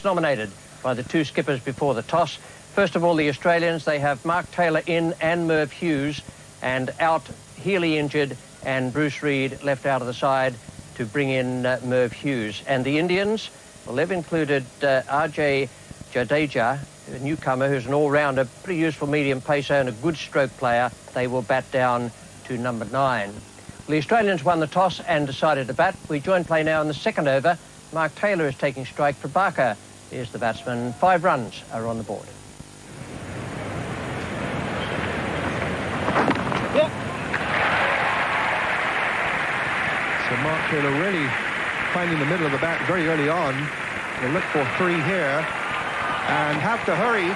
nominated by the two skippers before the toss. First of all, the Australians, they have Mark Taylor in and Merv Hughes, and out Healy injured and Bruce Reid left out of the side to bring in Merv Hughes. And the Indians, well, they've included RJ Jadeja, a newcomer who's an all-rounder, pretty useful medium pacer and a good stroke player. They will bat down to number 9. The Australians won the toss and decided to bat. We join play now in the second over. Mark Taylor is taking strike. Prabhakar is the batsman. 5 runs are on the board. So Mark Taylor really finding the middle of the bat very early on. They'll look for 3 here and have to hurry.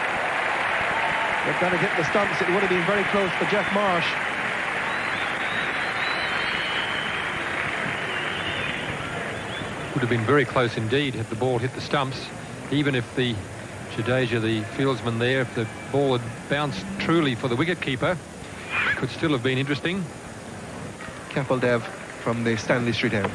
They've got to hit the stumps. It would have been very close for Geoff Marsh. Would have been very close indeed had the ball hit the stumps. Even if the Jadeja, the fieldsman there, if the ball had bounced truly for the wicket-keeper, it could still have been interesting. Kapil Dev from the Stanley Street end.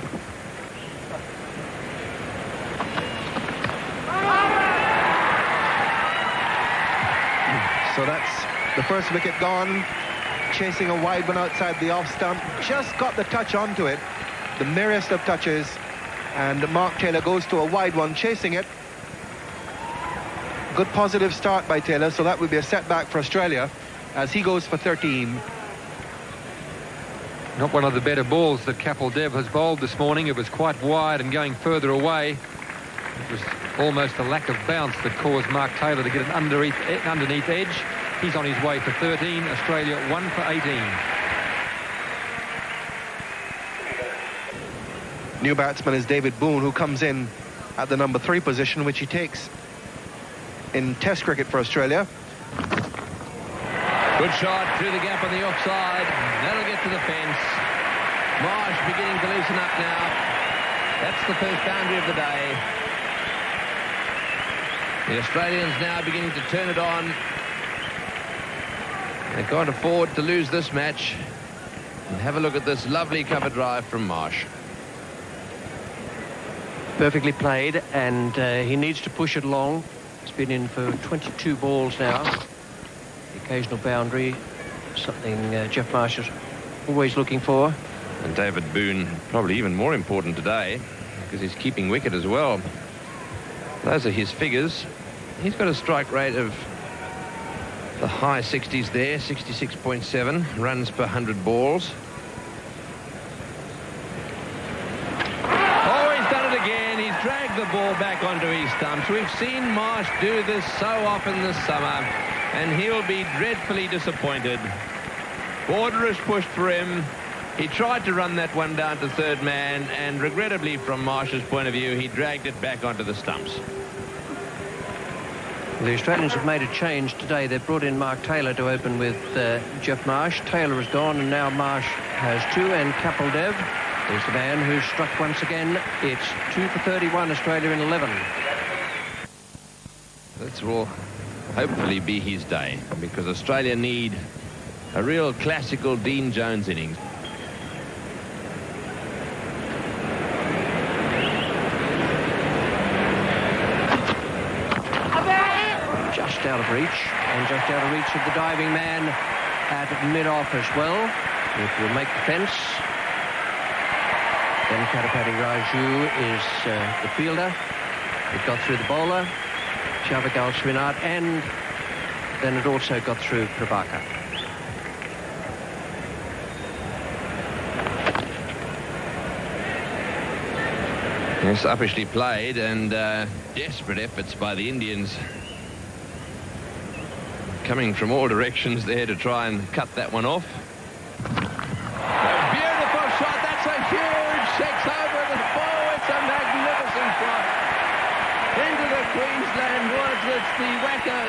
So that's the first wicket gone. Chasing a wide one outside the off stump. Just got the touch onto it. The merest of touches. And Mark Taylor goes to a wide one, chasing it. Good positive start by Taylor, so that would be a setback for Australia as he goes for 13. Not one of the better balls that Kapil Dev has bowled this morning. It was quite wide and going further away. It was almost a lack of bounce that caused Mark Taylor to get an underneath edge. He's on his way for 13. Australia 1 for 18. New batsman is David Boon, who comes in at the number 3 position, which he takes in Test cricket for Australia. Good shot through the gap on the offside. That'll get to the fence. Marsh beginning to loosen up now. That's the first boundary of the day. The Australians now beginning to turn it on. They can't afford to lose this match. And have a look at this lovely cover drive from Marsh. Perfectly played, and he needs to push it along. He's been in for 22 balls now. The occasional boundary, something Geoff Marsh is always looking for. And David Boon, probably even more important today, because he's keeping wicket as well. Those are his figures. He's got a strike rate of the high 60s there, 66.7 runs per 100 balls. Dragged the ball back onto his stumps. We've seen Marsh do this so often this summer, and he'll be dreadfully disappointed. Border is pushed for him. He tried to run that one down to third man, and regrettably from Marsh's point of view, he dragged it back onto the stumps. The Australians have made a change today. They've brought in Mark Taylor to open with Geoff Marsh. Taylor is gone, and now Marsh has 2, and Kapil Dev is the man who's struck once again. It's 2 for 31, Australia in 11. This will hopefully be his day, because Australia need a real classical Dean Jones innings. Just out of reach, and just out of reach of the diving man at mid-off as well. It will make the fence. Then Katapati Raju is the fielder. It got through the bowler, Javagal Srinath, and then it also got through Prabhakar. Yes, uppishly played, and desperate efforts by the Indians. Coming from all directions there to try and cut that one off.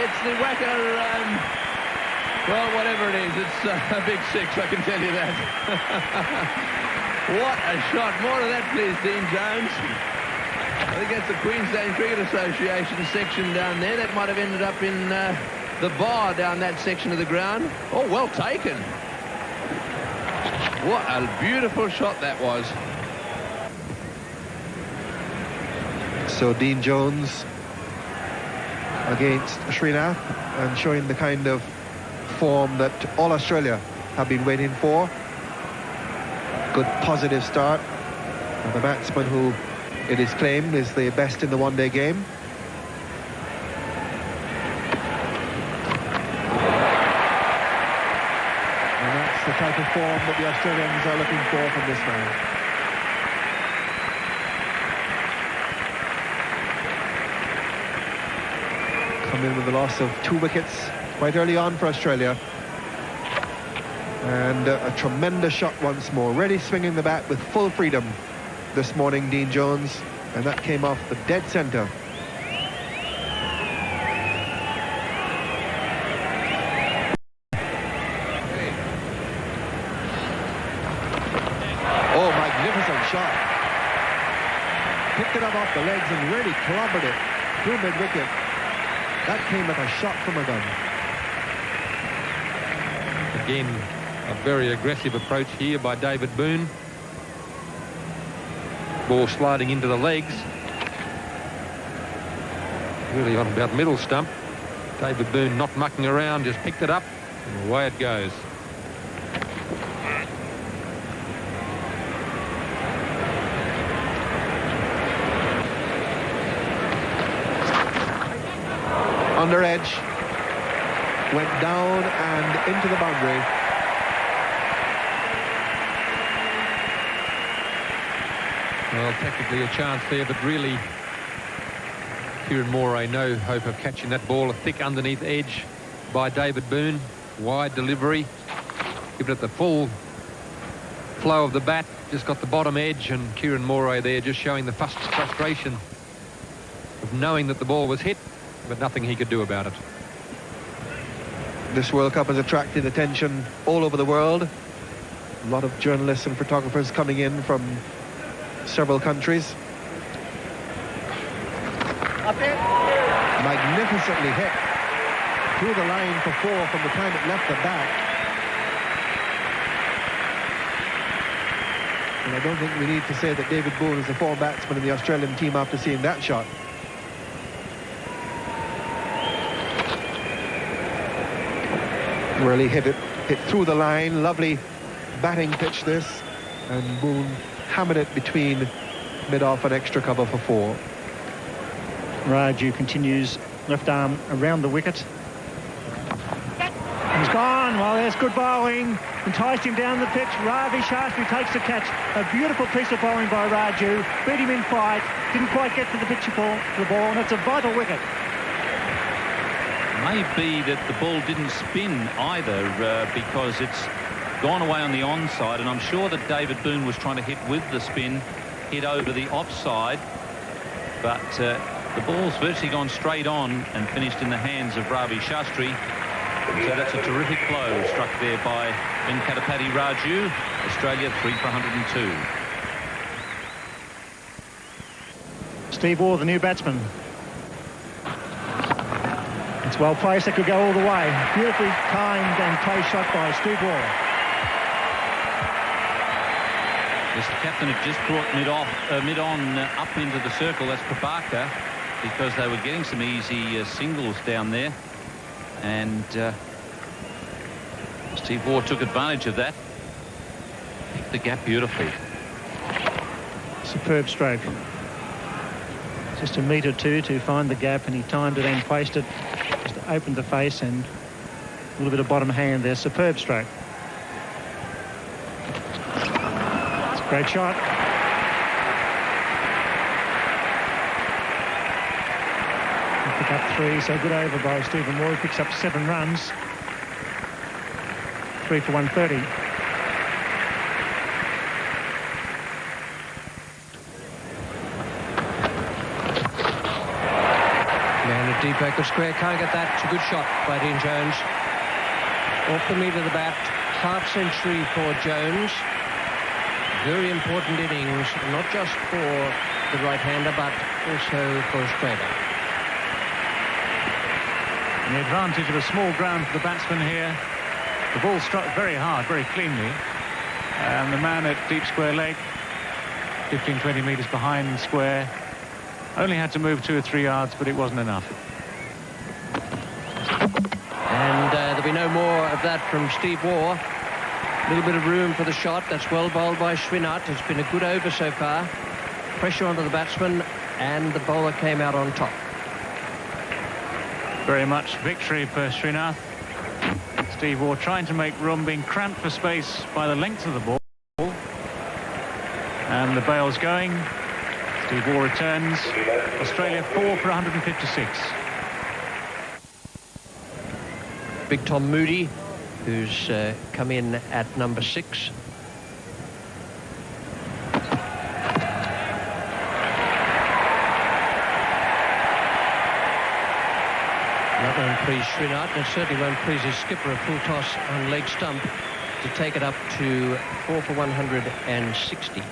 It's the whacker, well, whatever it is, it's a big 6, I can tell you that. What a shot. More of that, please, Dean Jones. I think that's the Queensland Cricket Association section down there. That might have ended up in the bar down that section of the ground. Oh, well taken. What a beautiful shot that was. So Dean Jones against Srinath and showing the kind of form that all Australia have been waiting for. Good positive start. And the batsman who it is claimed is the best in the one-day game. And that's the type of form that the Australians are looking for from this man. Come in with the loss of 2 wickets quite early on for Australia. And a tremendous shot once more. Really swinging the bat with full freedom this morning, Dean Jones. And that came off the dead centre. Oh, magnificent shot. Picked it up off the legs and really clobbered it through mid-wicket. That came like a shot from a gun. Again, a very aggressive approach here by David Boon. Ball sliding into the legs. Really on about middle stump. David Boon not mucking around, just picked it up and away it goes. Under edge, went down and into the boundary. Well, technically a chance there, but really Kieran Moray no hope of catching that ball. A thick underneath edge by David Boon. Wide delivery. Giving it the full flow of the bat. Just got the bottom edge, and Kieran Moray there just showing the frustration of knowing that the ball was hit, but nothing he could do about it. This World Cup has attracted attention all over the world. A lot of journalists and photographers coming in from several countries. Magnificently hit through the line for 4 from the time it left the bat. And I don't think we need to say that David Boon is the former batsman in the Australian team after seeing that shot. Really hit through the line. Lovely batting pitch this, and Boon hammered it between mid-off and extra cover for 4. Raju continues left arm around the wicket. He's gone. Well, there's good bowling. Enticed him down the pitch. Ravi Shastri takes the catch. A beautiful piece of bowling by Raju. Beat him in flight. Didn't quite get to the pitch for the ball, and it's a vital wicket. Maybe that the ball didn't spin either because it's gone away on the onside, and I'm sure that David Boon was trying to hit with the spin, hit over the offside, but the ball's virtually gone straight on and finished in the hands of Ravi Shastri. So that's a terrific blow struck there by Venkatapati Raju. Australia 3 for 102. Steve Waugh, the new batsman. It's well placed. It could go all the way. Beautifully timed and close shot by Steve Waugh. Yes, the captain had just brought mid-on up into the circle. That's Prabhakar, because they were getting some easy singles down there. And Steve Waugh took advantage of that. Picked the gap beautifully. Superb stroke. Just a metre or two to find the gap, and he timed it and placed it. Just opened the face and a little bit of bottom hand there. Superb stroke. It's a great shot. Pick up 3, so good over by Stephen Moore. He picks up 7 runs. 3 for 130. Deep backward square, can't get that. It's a good shot by Dean Jones. Off the meat of the bat, half century for Jones. Very important innings, not just for the right-hander, but also for Australia. And the advantage of a small ground for the batsman here. The ball struck very hard, very cleanly. And the man at deep square leg, 15-20 metres behind square, only had to move 2 or 3 yards, but it wasn't enough. there'll be no more of that from Steve Waugh. A little bit of room for the shot. That's well bowled by Srinath. It's been a good over so far. Pressure onto the batsman, and the bowler came out on top. Very much victory for Srinath. Steve Waugh trying to make room, being cramped for space by the length of the ball. And the bail's going. Steve Waugh returns. Australia 4 for 156. Big Tom Moody, who's come in at number 6. That won't please Srinath, and it certainly won't please his skipper. A full toss on leg stump to take it up to 4 for 160.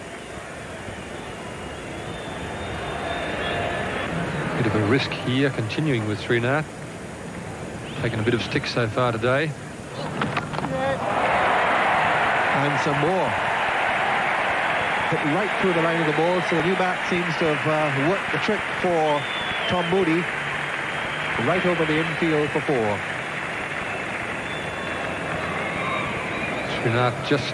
Bit of a risk here, continuing with Srinath. Taking a bit of stick so far today. And some more. Hit right through the line of the ball, so the new bat seems to have worked the trick for Tom Moody. Right over the infield for 4. Srinath just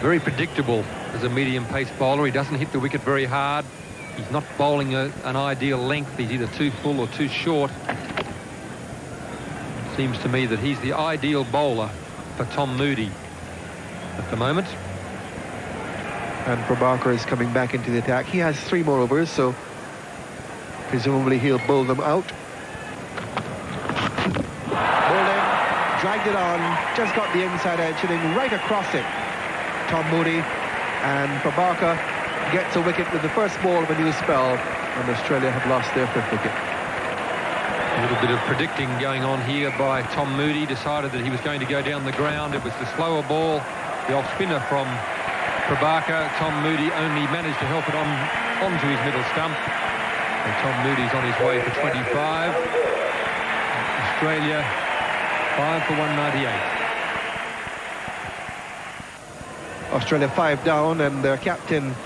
very predictable as a medium-pace bowler. He doesn't hit the wicket very hard. He's not bowling an ideal length. He's either too full or too short. Seems to me that he's the ideal bowler for Tom Moody at the moment. And Prabhakar is coming back into the attack. He has 3 more overs, so presumably he'll bowl them out. Bowled in, dragged it on, just got the inside edge, hitting right across it. Tom Moody, and Prabhakar gets a wicket with the first ball of a new spell, and Australia have lost their 5th wicket. A little bit of predicting going on here by Tom Moody. Decided that he was going to go down the ground. It was the slower ball, the off spinner from Prabhakar. Tom Moody only managed to help it onto his middle stump. And Tom Moody's on his way for 25. Australia 5 for 198. Australia 5 down, and their captain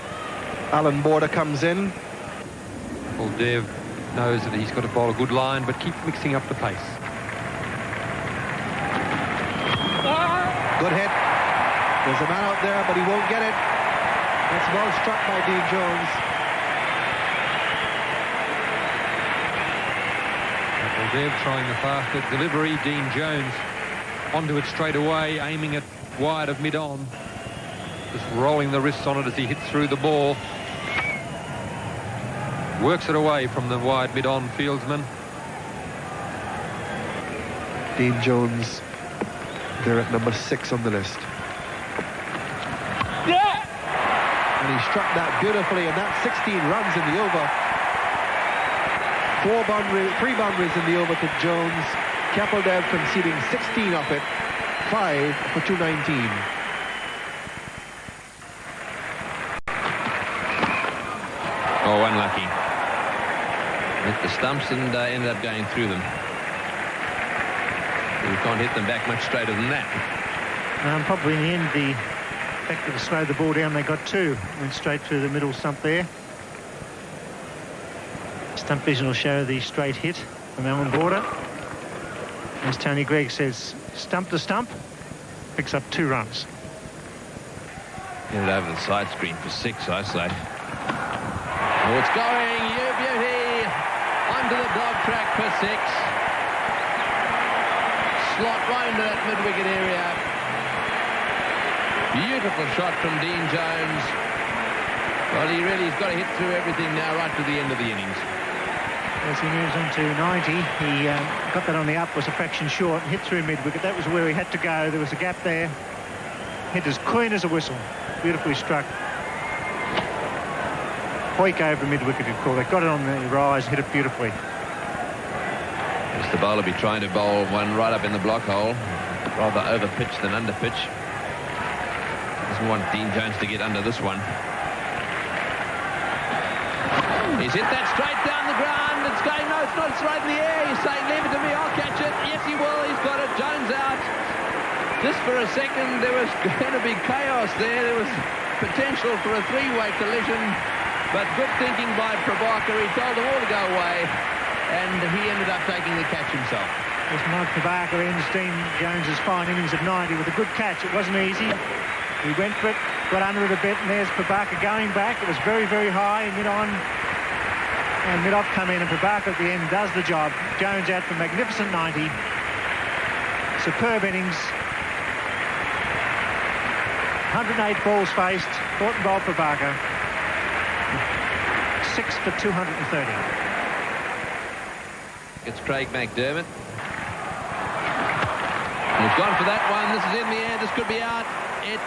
Alan Border comes in. Kapil Dev knows that he's got to bowl a good line, but keep mixing up the pace. Good hit. There's a man out there, but he won't get it. That's well struck by Dean Jones. Kapil Dev trying the faster delivery. Dean Jones onto it straight away, aiming it wide of mid-on. Just rolling the wrists on it as he hits through the ball. Works it away from the wide mid-on fieldsman. Dean Jones, they're at number 6 on the list. Yeah! And he struck that beautifully, and that's 16 runs in the over. 3 boundaries in the over to Jones. Kapil Dev conceding 16 off it. 5 for 219. Oh, unlucky. Hit the stumps and ended up going through them. You can't hit them back much straighter than that. Probably in the end, the fact that they slowed the ball down, they got 2. Went straight through the middle stump there. Stump vision will show the straight hit from Alan Border. As Tony Gregg says, stump to stump, picks up 2 runs. Hit it over the side screen for 6, I say. Oh, it's going, you beauty! Onto the dog track for 6. Slot right into that mid-wicket area. Beautiful shot from Dean Jones. Well, he's got to hit through everything now, right to the end of the innings. As he moves on to 90, he got that on the up, was a fraction short, and hit through mid-wicket. That was where he had to go. There was a gap there. Hit as clean as a whistle. Beautifully struck. Hoik over mid-wicket, you'd call it. Got it on the rise, hit it beautifully. As the bowler be trying to bowl one right up in the block hole, rather over pitch than under pitch. Doesn't want Dean Jones to get under this one. He's hit that straight down the ground. It's going, no, it's not, it's right in the air. He's saying, leave it to me, I'll catch it. Yes, he will. He's got it. Jones out. Just for a second, there was going to be chaos there. There was potential for a 3-way collision. But good thinking by Prabhakar. He told them all to go away, and he ended up taking the catch himself. As Mark Pavaka ends Dean Jones's fine innings of 90 with a good catch. It wasn't easy. He went for it, got under it a bit, and there's Pavaka going back. It was very, very high, mid-on. And mid-off come in, and Pavaka at the end does the job. Jones out for magnificent 90. Superb innings. 108 balls faced. Caught and bowled Pavaka. 6 for 230. It's Craig McDermott. He's gone for that one. This is in the air. This could be out. It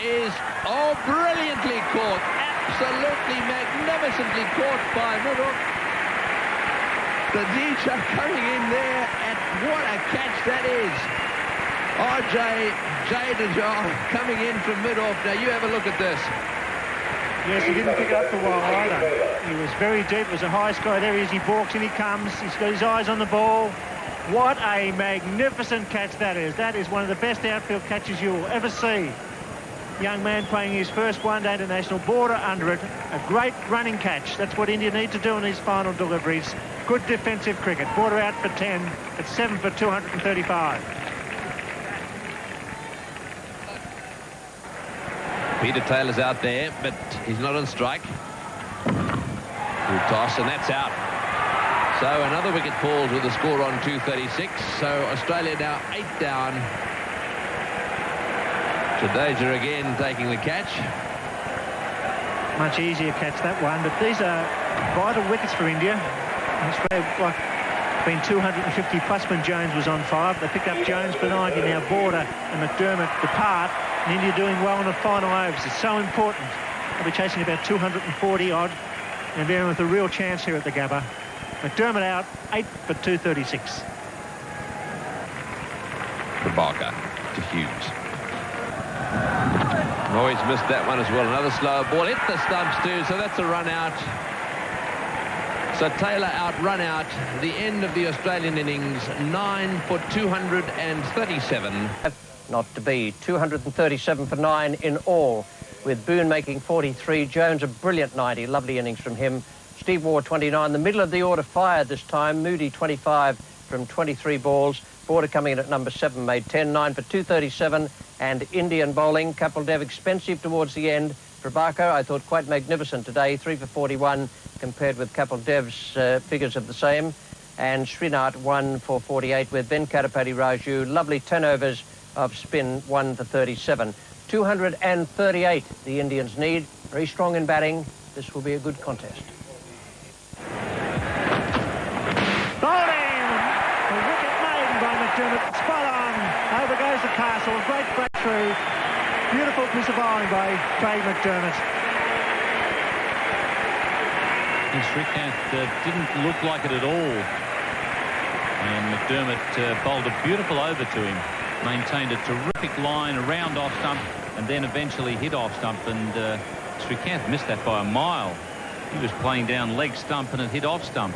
is, oh, brilliantly caught. Absolutely magnificently caught by Middle. The DJ coming in there, and what a catch that is. Jadeja coming in from mid-off. Now you have a look at this. Yes, he didn't pick it up for a while either. He was very deep. It was a high sky there. As he balks, in he comes. He's got his eyes on the ball. What a magnificent catch that is. That is one of the best outfield catches you'll ever see. Young man playing his first one-day international, border under it. A great running catch. That's what India need to do in these final deliveries. Good defensive cricket. Border out for 10. It's 7 for 235. Peter Taylor's out there, but he's not on strike. Good toss, and that's out. So another wicket falls with a score on 236. So Australia now 8 down. Jadeja again taking the catch. Much easier catch that one, but these are vital wickets for India. Australia, like, been 250 plus when Jones was on 5. They picked up Jones for 90. Now Border and McDermott depart, and India doing well in the final overs. It's so important. They'll be chasing about 240 odd, and they're with a real chance here at the Gabba. McDermott out, 8 for 236. Barker to Hughes. Oh, he's missed that one as well. Another slow ball. Hit the stumps too, so that's a run out. So Taylor out, run out. The end of the Australian innings, 9 for 237. Not to be. 237 for 9 in all, with Boon making 43. Jones a brilliant 90. Lovely innings from him. Steve Waugh 29. The middle of the order fired this time. Moody 25 from 23 balls. Border coming in at number 7 made 10. 9 for 237. And Indian bowling. Kapil Dev expensive towards the end. Prabhakar, I thought, quite magnificent today. 3 for 41 compared with Kapil Dev's figures of the same. And Srinath 1 for 48 with Venkatapati Raju. Lovely 10 overs of spin, 1 for 37. 238 the Indians need. Very strong in batting. This will be a good contest. Bowling! The wicket made by McDermott. Spot on. Over goes the castle. Great breakthrough. Beautiful piece of bowling by Craig McDermott. And Srikanth didn't look like it at all. And McDermott bowled a beautiful over to him. Maintained a terrific line around off stump and then eventually hit off stump. And Srikanth missed that by a mile. He was playing down leg stump and it hit off stump.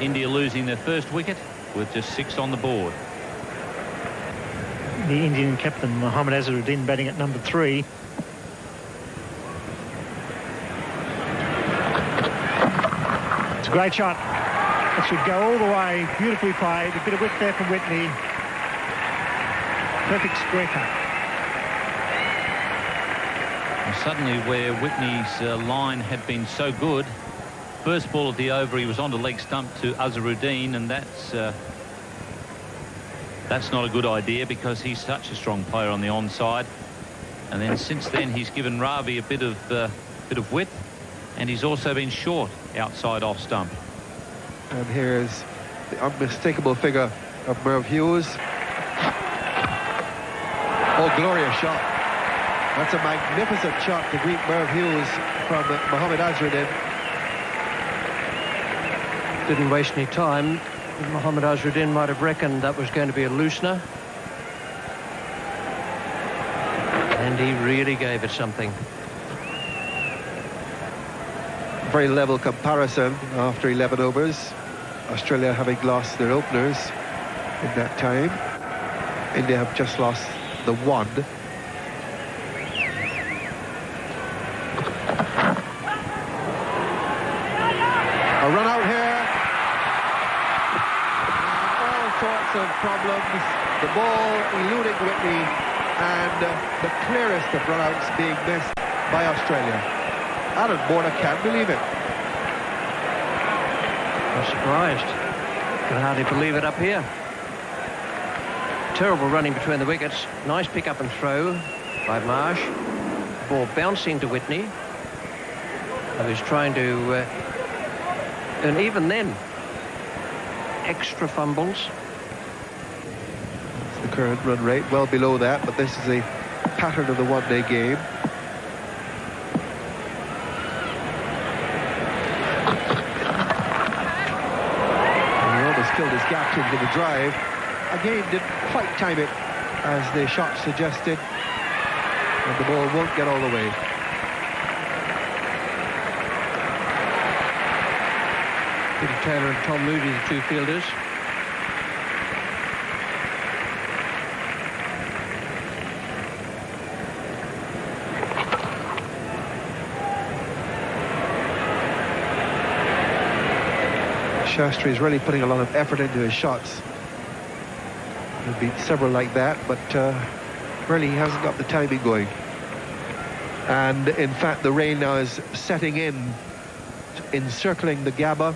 India losing their first wicket with just 6 on the board. The Indian captain, Mohammed Azharuddin, batting at number 3. It's a great shot. It should go all the way. Beautifully played. A bit of width there from Whitney. Perfect square cut. And suddenly, where Whitney's line had been so good, first ball of the over, he was on the leg stump to Azharuddin, and that's not a good idea because he's such a strong player on the onside. And then since then, he's given Ravi a bit of width, and he's also been short outside off stump. And here is the unmistakable figure of Merv Hughes. Oh, glorious shot. That's a magnificent shot to greet Merv Hughes from Mohammed Azharuddin. Didn't waste any time. Mohammed Azharuddin might have reckoned that was going to be a loosener. And he really gave it something. Very level comparison after 11 overs. Australia having lost their openers in that time. India have just lost the 1. A run out here. of problems. The ball eluding Whitney, and the clearest of runouts being missed by Australia. Alan Border can't believe it. I'm surprised. Can hardly believe it up here. Terrible running between the wickets. Nice pick up and throw by Marsh. Ball bouncing to Whitney, who was trying to, and even then, extra fumbles. It's the current run rate, well below that, but this is a pattern of the one-day game. And he almost killed his captain with the drive. Again, didn't quite time it as the shot suggested, and the ball won't get all the way. Peter Taylor and Tom Moody, the two fielders. Shastri is really putting a lot of effort into his shots. He'll beat several like that, but really he hasn't got the timing going. And in fact, the rain now is setting in, encircling the Gabba.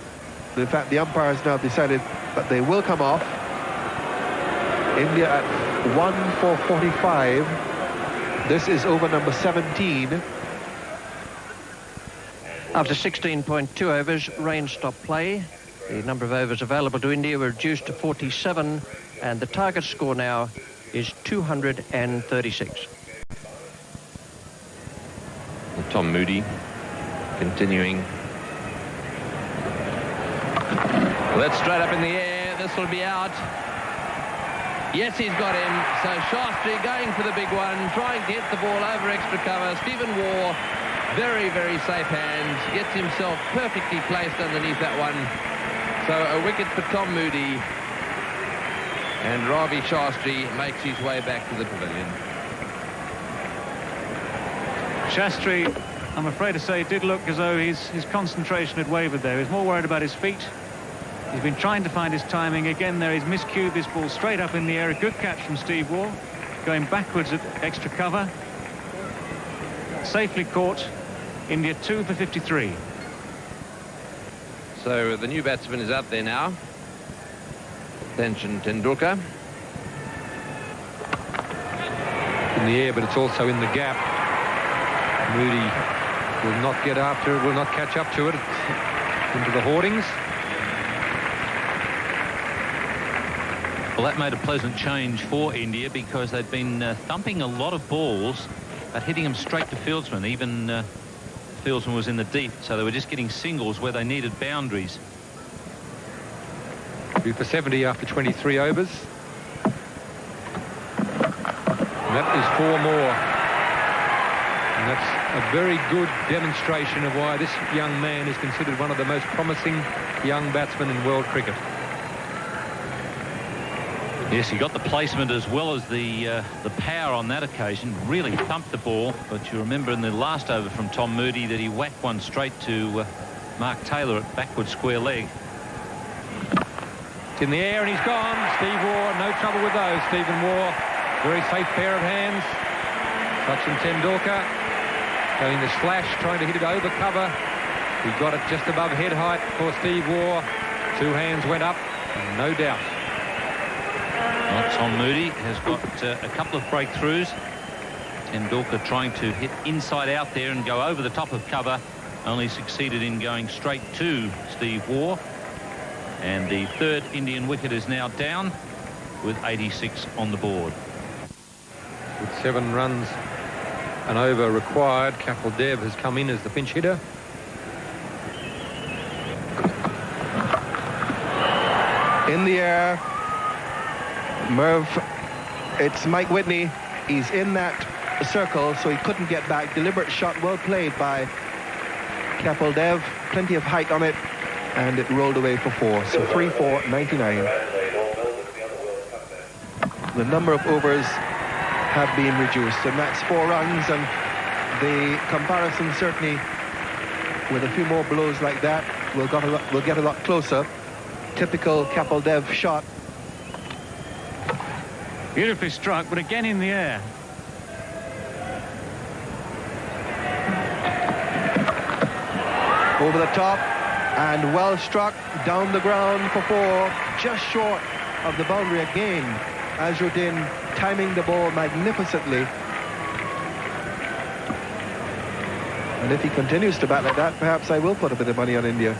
In fact, the umpires now decided that they will come off. India at 1 for 45. This is over number 17. After 16.2 overs, rain stopped play. The number of overs available to India were reduced to 47, and the target score now is 236. Tom Moody continuing. That's straight up in the air. This will be out. Yes, he's got him. So Shastri going for the big one, trying to get the ball over extra cover. Stephen Waugh, very, very safe hands, gets himself perfectly placed underneath that one. So a wicket for Tom Moody, and Ravi Shastri makes his way back to the pavilion. Shastri, I'm afraid to say, did look as though his concentration had wavered there. He was more worried about his feet. He's been trying to find his timing. Again, there he's miscued this ball straight up in the air. A good catch from Steve Waugh, going backwards at extra cover. Safely caught. India 2 for 53. So the new batsman is out there now. Attention, Tendulkar. In the air, but it's also in the gap. Moody will not get after it, will not catch up to it. It's into the hoardings. Well, that made a pleasant change for India, because they'd been thumping a lot of balls but hitting them straight to fieldsmen. Even fieldsman was in the deep, so they were just getting singles where they needed boundaries. 2 for 70 after 23 overs. And that is 4 more. And that's a very good demonstration of why this young man is considered one of the most promising young batsmen in world cricket. Yes, he got the placement as well as the power on that occasion. Really thumped the ball, but you remember in the last over from Tom Moody that he whacked one straight to Mark Taylor at backward square leg. It's in the air and he's gone. Steve Waugh, no trouble with those. Stephen Waugh, very safe pair of hands. Sachin Tendulkar going the slash, trying to hit it over cover. He got it just above head height for Steve Waugh. 2 hands went up, and no doubt. Well, Tom Moody has got a couple of breakthroughs. Tendulkar trying to hit inside out there and go over the top of cover, only succeeded in going straight to Steve Waugh. And the third Indian wicket is now down with 86 on the board. With 7 runs and over required, Kapil Dev has come in as the pinch hitter. In the air, Merv, it's Mike Whitney. He's in that circle, so he couldn't get back. Deliberate shot, well played by Kapil Dev. Plenty of height on it, and it rolled away for 4. So 3 for 99. The number of overs have been reduced, and that's 4 runs, and the comparison certainly with a few more blows like that will get a lot closer. Typical Kapil Dev shot. Beautifully struck, but again in the air. Over the top and well struck down the ground for 4, just short of the boundary again. Azharuddin timing the ball magnificently. And if he continues to bat like that, perhaps I will put a bit of money on India.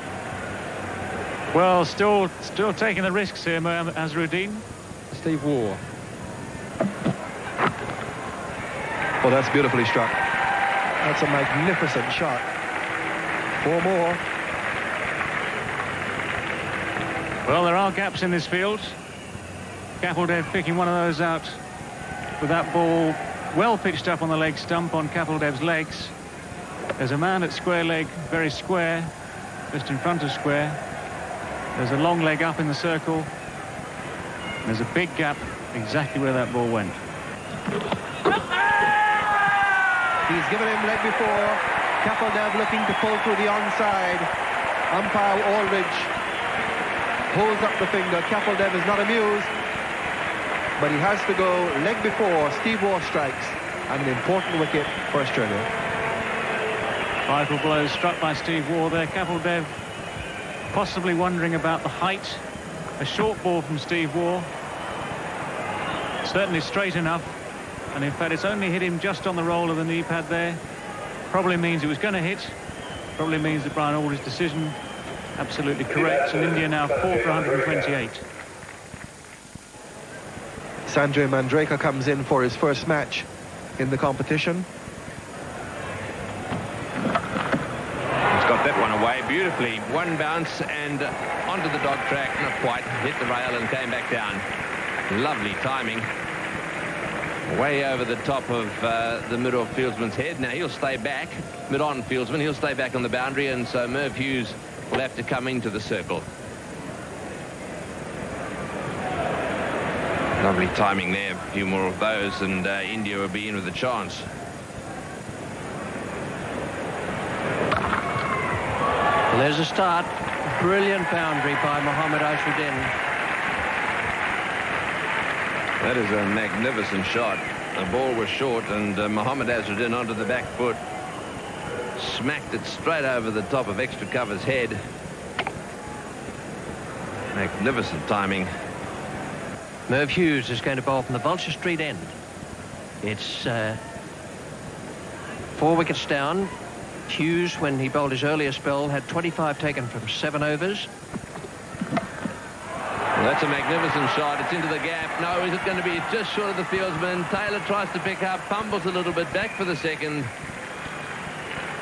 Well, still taking the risks here, Mohammed Azharuddin. Steve Waugh. Oh, that's beautifully struck. That's a magnificent shot. 4 more. Well, there are gaps in this field. Kapil Dev picking one of those out with that ball well pitched up on the leg stump on Kapil Dev's legs. There's a man at square leg, very square, just in front of square. There's a long leg up in the circle. There's a big gap exactly where that ball went. He's given him leg before. Kapil Dev looking to pull through the onside. Umpire Aldridge holds up the finger. Kapil Dev is not amused, but he has to go leg before. Steve Waugh strikes, and an important wicket for Australia. Vital blows struck by Steve Waugh there. Kapil Dev possibly wondering about the height. A short ball from Steve Waugh. Certainly straight enough. And in fact, it's only hit him just on the roll of the knee pad there. Probably means it was going to hit. Probably means that Brian Aldridge's decision absolutely correct. And India now 4 for 128. Sanjay Manjrekar comes in for his first match in the competition. He's got that one away beautifully. One bounce and onto the dog track. Not quite. Hit the rail and came back down. Lovely timing. Way over the top of the mid-off fieldsman's head. Now he'll stay back. Mid-on fieldsman. He'll stay back on the boundary, and so Merv Hughes will have to come into the circle. Lovely timing there. A few more of those, and India will be in with a chance. Well, there's a start. Brilliant boundary by Mohammed Azharuddin. That is a magnificent shot. The ball was short, and Mohammed Azharuddin onto the back foot. Smacked it straight over the top of extra cover's head. Magnificent timing. Merv Hughes is going to bowl from the Vulture Street end. It's 4 wickets down. Hughes, when he bowled his earlier spell, had 25 taken from 7 overs. Well, that's a magnificent shot. It's into the gap. No, is it going to be just short of the fieldsman? Taylor tries to pick up, fumbles a little bit, back for the second.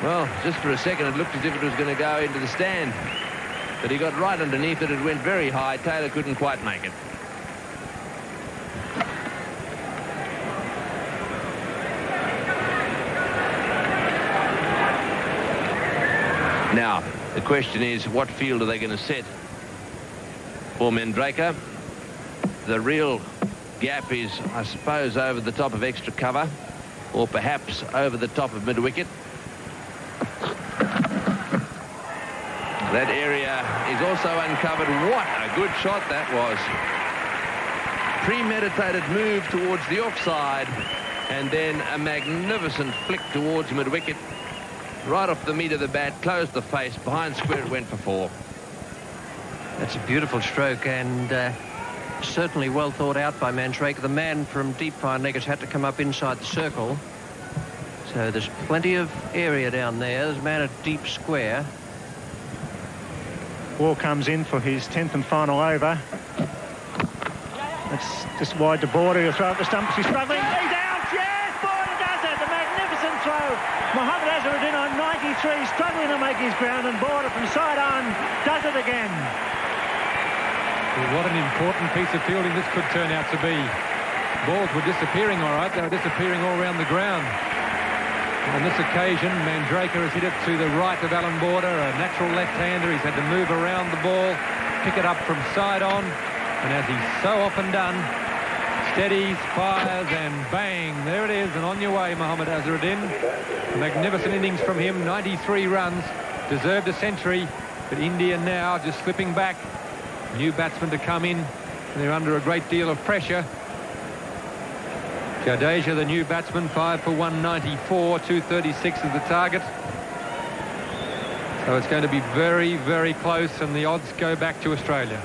Well, just for a second it looked as if it was going to go into the stand. But he got right underneath it. It went very high. Taylor couldn't quite make it. Now, the question is, what field are they going to set for Manjrekar? The real gap is, I suppose, over the top of extra cover, or perhaps over the top of mid-wicket. That area is also uncovered. What a good shot that was. Premeditated move towards the offside, and then a magnificent flick towards mid-wicket. Right off the meat of the bat, closed the face, behind square it went for 4. That's a beautiful stroke, and certainly well thought out by Manjrekar. The man from deep fine leg has had to come up inside the circle. So there's plenty of area down there. There's a man at deep square. Waugh comes in for his 10th and final over. That's just wide to border. He'll throw up the stumps. He's struggling. He's out. Yes, Border does it. The magnificent throw. Mohammed Azharuddin on 93, struggling to make his ground, and Border from side on does it again. Well, what an important piece of fielding this could turn out to be. Balls were disappearing all right. They were disappearing all around the ground. On this occasion, Manjrekar has hit it to the right of Alan Border, a natural left-hander. He's had to move around the ball, pick it up from side on, and as he's so often done, steadies, fires, and bang, there it is, and on your way, Mohammed Azharuddin. A magnificent innings from him, 93 runs, deserved a century, but India now just slipping back. New batsmen to come in, and they're under a great deal of pressure. Jadeja, the new batsman, 5 for 194, 236 is the target. So it's going to be very, very close, and the odds go back to Australia.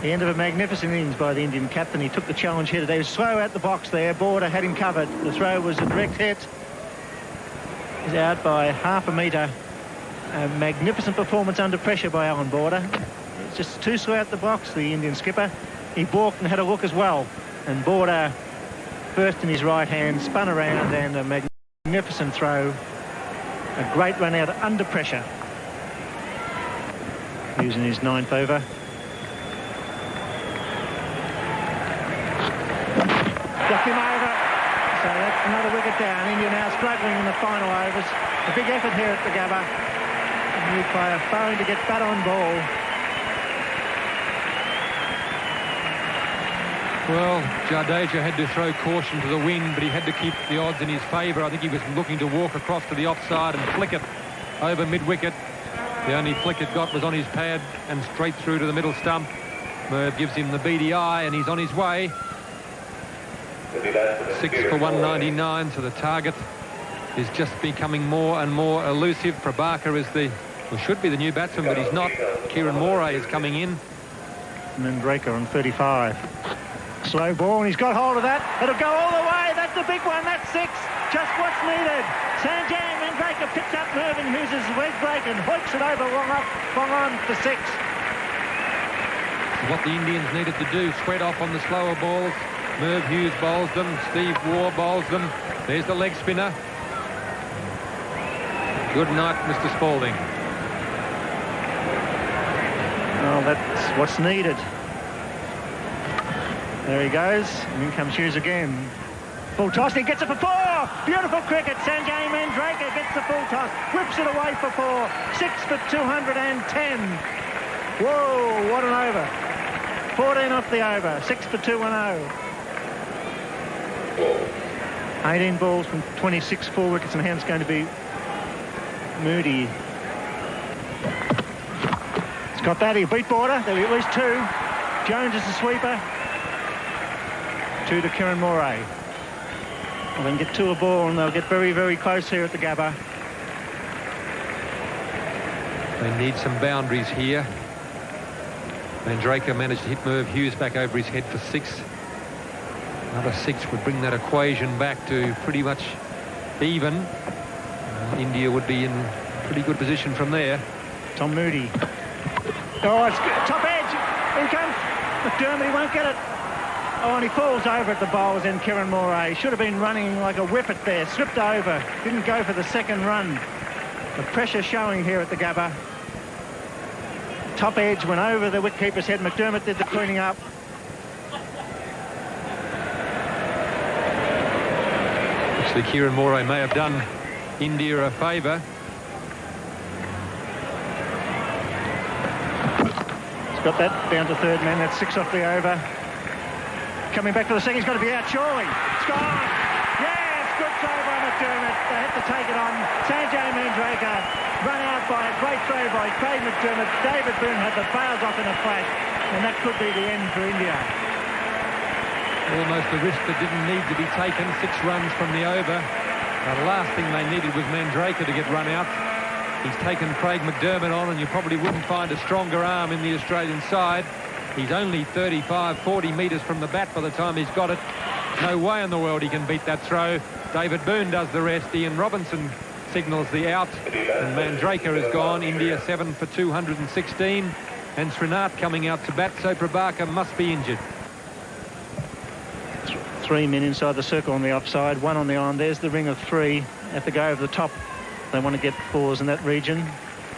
The end of a magnificent innings by the Indian captain. He took the challenge here today. He was slow out the box there. Border had him covered. The throw was a direct hit. He's out by half a metre. A magnificent performance under pressure by Alan Border. It's just too slow out the box, the Indian skipper. He balked and had a look as well. And Border, first in his right hand, spun around, and a magnificent throw. A great run out under pressure. Using his 9th over. Blocked him over. So that's another wicket down. India now struggling in the final overs. A big effort here at the Gabba. A new player failing to get bat on ball. Well, Jadeja had to throw caution to the wind, but he had to keep the odds in his favour. I think he was looking to walk across to the offside and flick it over mid-wicket. The only flick it got was on his pad and straight through to the middle stump. Merv gives him the beady eye, and he's on his way. 6 for 199, so the target is just becoming more and more elusive. Prabhakar is should be the new batsman, but he's not. Kieran Moray is coming in. And then Draker on 35. Slow ball, and he's got hold of that. It'll go all the way. That's the big one. That's 6. Just what's needed. Sanjay Mandraker picks up Mervyn Hughes' leg break and hoiks it over long on for 6. What the Indians needed to do, sweat off on the slower balls. Merv Hughes bowls them. Steve Waugh bowls them. There's the leg spinner. Good night, Mr. Spalding. Well, that's what's needed. There he goes. And in comes Hughes again. Full toss, he gets it for 4. Beautiful cricket. Sanjay Mandraker gets the full toss. Whips it away for 4. 6 for 210. Whoa, what an over. 14 off the over. 6 for 210. 18 balls from 26, 4 wickets in hand. It's going to be Moody. He's got that. He beat Border. There'll be at least 2. Jones is the sweeper. 2 to Kieran Moray. Well, they can get 2 a ball, and they'll get very, very close here at the Gabba. They need some boundaries here. Mandraker managed to hit Merv Hughes back over his head for 6. Another 6 would bring that equation back to pretty much even. India would be in pretty good position from there. Tom Moody. Oh, it's top edge. Here he comes. McDermott, he won't get it. Oh, and he falls over at the bowls, and Kieran Moray should have been running like a whippet there. Slipped over. Didn't go for the second run. The pressure showing here at the Gabba. Top edge went over the wicketkeeper's head. McDermott did the cleaning up. Actually, Kieran Moray may have done India a favour. He's got that down to third man. That's 6 off the over. Coming back for the second. He's got to be out surely. It's gone. Yes, good throw by McDermott. They had to take it on. Sanjay Mandraker run out by a great throw by Craig McDermott. David Boon had the bails off in a flash, and that could be the end for India. Almost a risk that didn't need to be taken. 6 runs from the over. The last thing they needed was Mandraker to get run out. He's taken Craig McDermott on, and you probably wouldn't find a stronger arm in the Australian side. He's only 35, 40 metres from the bat by the time he's got it. No way in the world he can beat that throw. David Boon does the rest. Ian Robinson signals the out, and Mandraker is gone. India 7 for 216, and Srinath coming out to bat, so Prabhakar must be injured. 3 men inside the circle on the offside, 1 on the on. There's the ring of 3 at the go over the top. They want to get 4s in that region.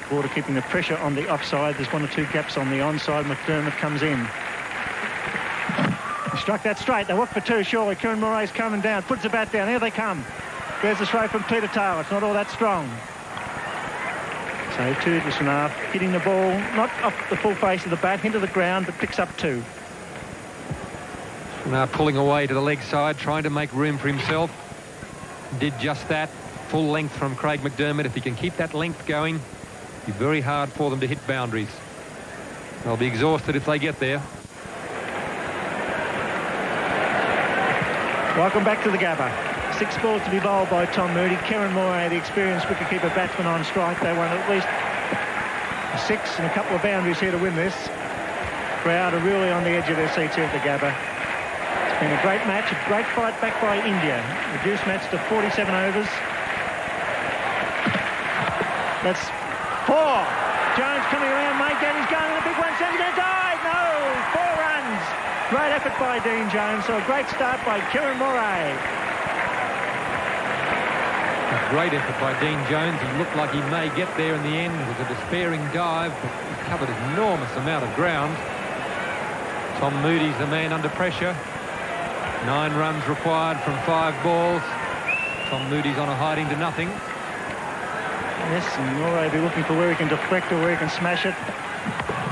Border keeping the pressure on the offside. There's 1 or 2 gaps on the onside. McDermott comes in. He struck that straight. They work for 2, surely. Kieran Moray's coming down. Puts the bat down. Here they come. There's the throw from Peter Taylor. It's not all that strong. So 2 to Srinath. Hitting the ball, not off the full face of the bat, into the ground, but picks up 2. Now pulling away to the leg side, trying to make room for himself. Did just that. Full length from Craig McDermott. If he can keep that length going, it'll be very hard for them to hit boundaries. They'll be exhausted if they get there. Welcome back to the Gabba. 6 balls to be bowled by Tom Moody. Kieran Moray, the experienced wicketkeeper batsman, on strike. They want at least a 6 and a couple of boundaries here to win this. Crowd are really on the edge of their seats here at the Gabba. It's been a great match, a great fight back by India. Reduced match to 47 overs. That's 4. Jones coming around, mate, and he's going in a big one. Says he's going to die. No, 4 runs. Great effort by Dean Jones. So a great start by Kieran Moray. A great effort by Dean Jones. He looked like he may get there in the end. It was a despairing dive, but he covered an enormous amount of ground. Tom Moody's the man under pressure. 9 runs required from 5 balls. Tom Moody's on a hiding to nothing. Yes, and Moray will be looking for where he can deflect or where he can smash it.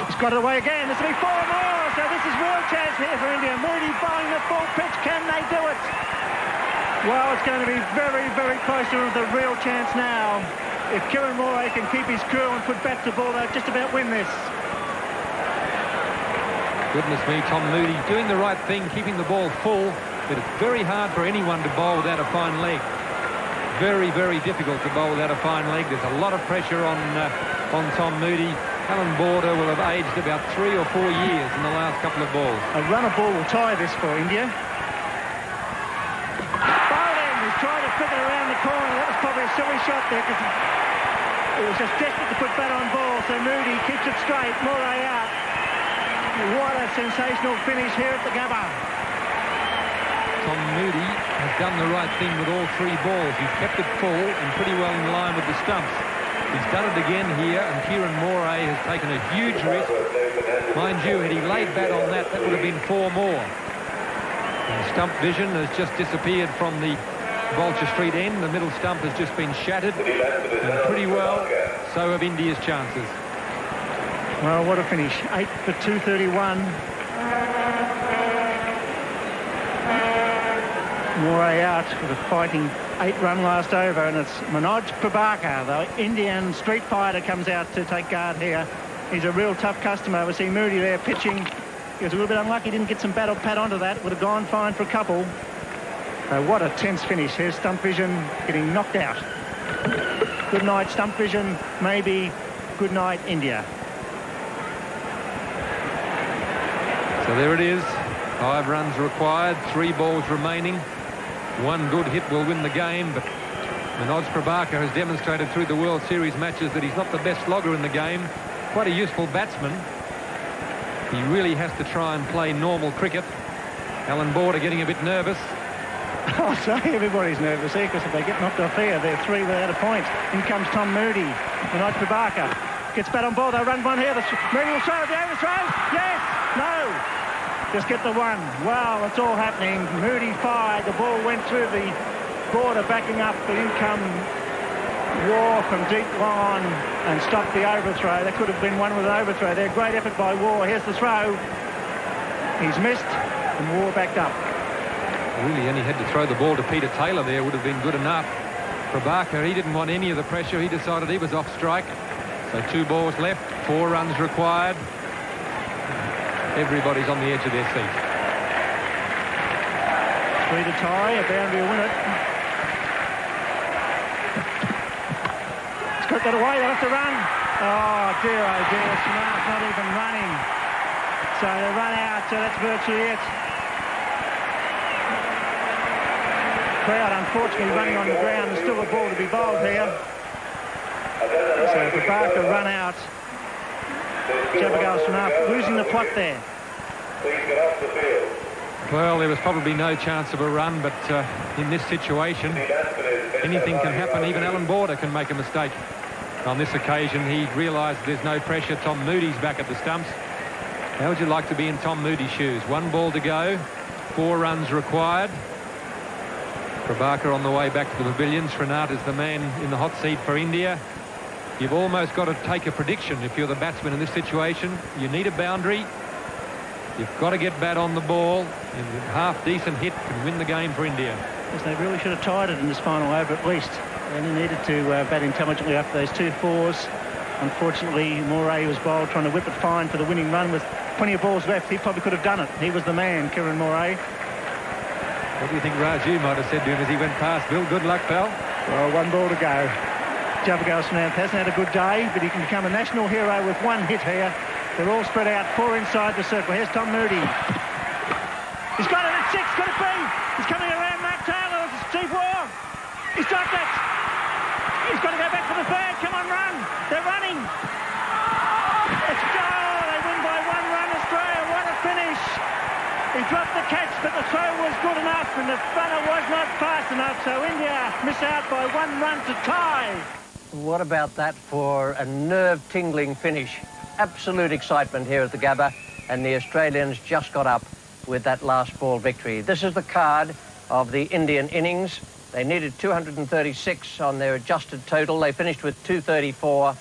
He's got it away again. This will be 4 more. So this is real chance here for India. Moody bowling the full pitch. Can they do it? Well, it's going to be very, very close to the real chance now. If Kieran Moray can keep his cool and put bat to ball, they'll just about win this. Goodness me, Tom Moody doing the right thing, keeping the ball full, but it's very hard for anyone to bowl without a fine leg. Very, very difficult to bowl without a fine leg. There's a lot of pressure on Tom Moody. Alan Border will have aged about 3 or 4 years in the last couple of balls. A runner ball will tie this for India. Bowling, he's trying to flick it around the corner. That was probably a silly shot there because it was just desperate to put bat on ball. So Moody keeps it straight. Moray out. What a sensational finish here at the Gabba. Tom Moody has done the right thing with all 3 balls. He's kept it full and pretty well in line with the stumps. He's done it again here, and Kieran Moray has taken a huge risk. Mind you, had he laid bat on that, that would have been 4 more. And stump vision has just disappeared from the Vulture Street end. The middle stump has just been shattered, and pretty well so have India's chances. Well, what a finish. 8 for 231. Moray out with a fighting 8-run last over, and it's Manoj Prabhakar, the Indian street fighter, comes out to take guard here. He's a real tough customer. We see Moody there pitching. He was a little bit unlucky, didn't get some bat or pat onto that. Would have gone fine for a couple. What a tense finish. Here's Stump Vision getting knocked out. Good night, Stump Vision. Maybe good night, India. So there it is. 5 runs required, 3 balls remaining. 1 good hit will win the game, but Manoj Prabhakar has demonstrated through the World Series matches that he's not the best slogger in the game. Quite a useful batsman. He really has to try and play normal cricket. Alan Border getting a bit nervous. I'll say everybody's nervous here because if they get knocked off here, they're 3 without a point. In comes Tom Moody. Manoj Prabhakar gets bat on ball. They'll run one here. Moody will throw. The overthrow. Yes. No. Just get the 1. Wow, it's all happening. Moody fired. The ball went through the border, backing up. The in-come War from deep line and stopped the overthrow. That could have been one with an overthrow there. Great effort by War. Here's the throw. He's missed, and War backed up. Really only had to throw the ball to Peter Taylor there. Would have been good enough. Prabhakar, he didn't want any of the pressure. He decided he was off strike. So 2 balls left, 4 runs required. Everybody's on the edge of their seat. 3 to tie, a boundary will win it. It's got that away, they'll have to run. Oh dear, Smart not even running. So they run out, so that's virtually it. Crowd unfortunately running on the ground. There's still a ball to be bowled here. So Prabhakar run out. Jabagal Smart losing the plot there. Well, there was probably no chance of a run, but in this situation, anything can happen. Even Alan Border can make a mistake. On this occasion, he realised there's no pressure. Tom Moody's back at the stumps. How would you like to be in Tom Moody's shoes? 1 ball to go, 4 runs required. Prabhakar on the way back to the pavilion. Srinath is the man in the hot seat for India. You've almost got to take a prediction if you're the batsman in this situation. You need a boundary. You've got to get bat on the ball. And a half-decent hit can win the game for India. Yes, they really should have tied it in this final over at least. They only needed to bat intelligently after those 2 fours. Unfortunately, Moray was bowled trying to whip it fine for the winning run with plenty of balls left. He probably could have done it. He was the man, Kieran Moray. What do you think Raju might have said to him as he went past? Bill, good luck, pal. Well, 1 ball to go. Javagal Samantha hasn't had a good day, but he can become a national hero with 1 hit here. They're all spread out, 4 inside the circle. Here's Tom Moody. He's got it at 6, could it be? He's coming around Mark Taylor. It's Steve Waugh. He's dropped it. He's got to go back for the third. Come on, run. They're running. Let's go. They win by 1 run, Australia. What a finish. He dropped the catch, but the throw was good enough, and the runner was not fast enough, so India miss out by 1 run to tie. What about that for a nerve-tingling finish? Absolute excitement here at the Gabba, and the Australians just got up with that last ball victory. This is the card of the Indian innings. They needed 236 on their adjusted total. They finished with 234,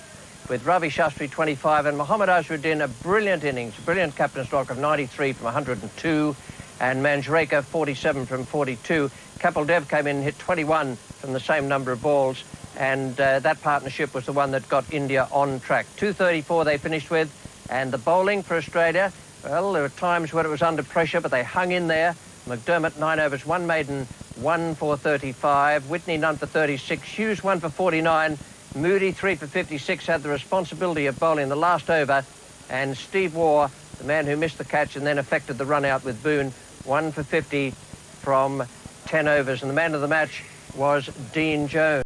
with Ravi Shastri 25 and Mohammed Azharuddin a brilliant innings, brilliant captain stroke of 93 from 102, and Manjrekar 47 from 42. Kapil Dev came in and hit 21 from the same number of balls, and that partnership was the one that got India on track. 234 they finished with, and the bowling for Australia, well, there were times when it was under pressure, but they hung in there. McDermott 9 overs, 1 maiden, 1 for 35. Whitney none for 36. Hughes 1 for 49. Moody 3 for 56 had the responsibility of bowling the last over, and Steve Waugh, the man who missed the catch and then affected the run out with Boon, 1 for 50 from 10 overs, and the man of the match was Dean Jones.